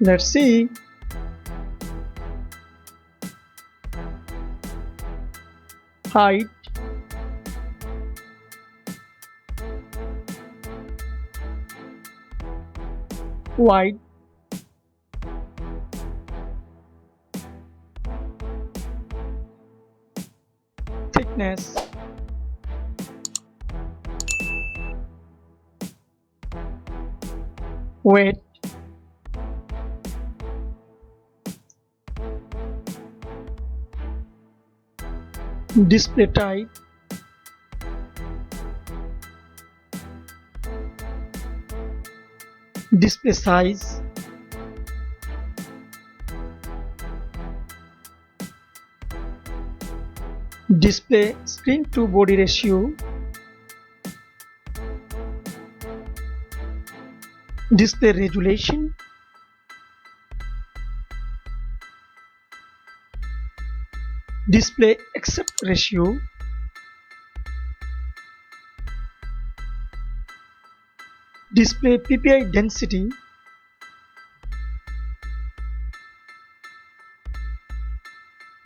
Let's see. Height, wide, thickness, weight, display type, display size, display screen to body ratio, display resolution, display aspect ratio, display PPI density,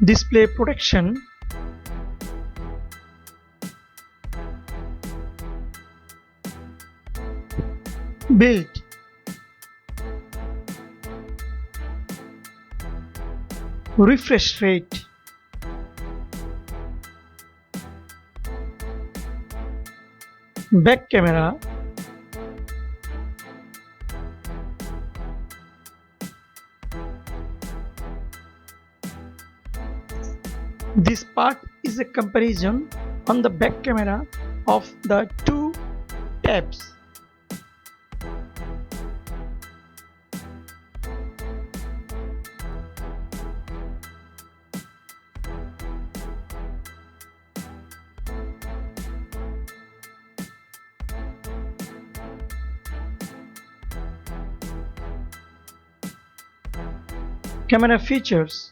display protection, build, refresh rate, back camera, this part is a comparison on the back camera of the two tabs. Camera features.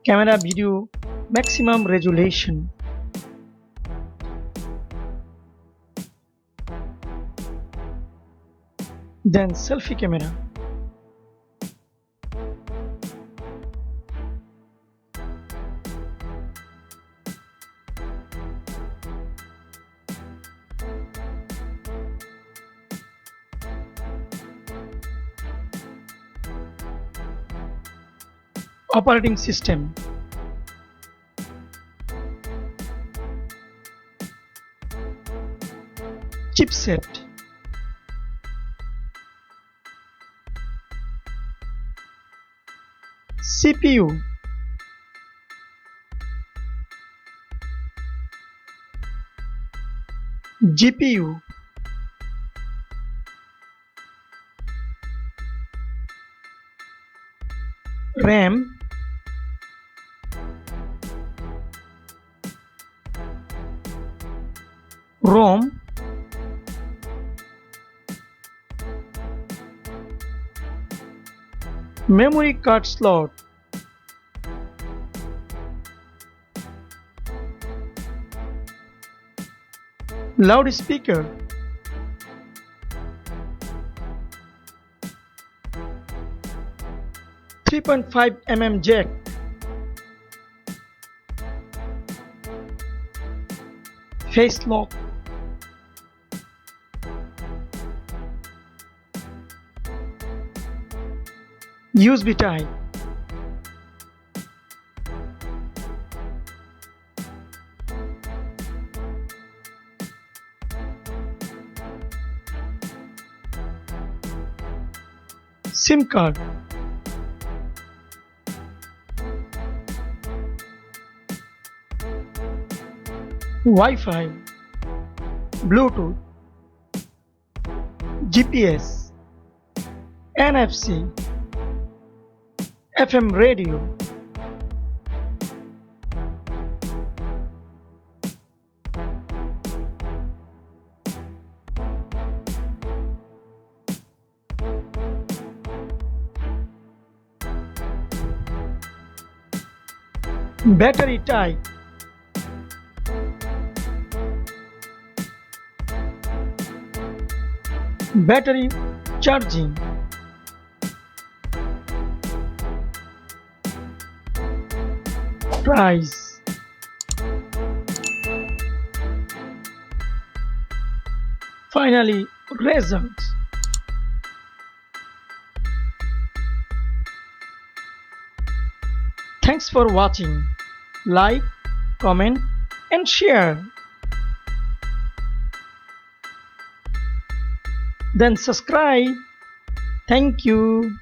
Camera video maximum resolution. Then selfie camera. Operating system. Chipset. CPU. GPU. RAM. ROM. Memory card slot. Loudspeaker. .5 mm jack. Face lock. USB type. SIM card. Wi-Fi, Bluetooth, GPS, NFC, FM radio. Battery type. Battery charging. Price. Finally, results. Thanks for watching. Like, comment, and share. Then subscribe. Thank you.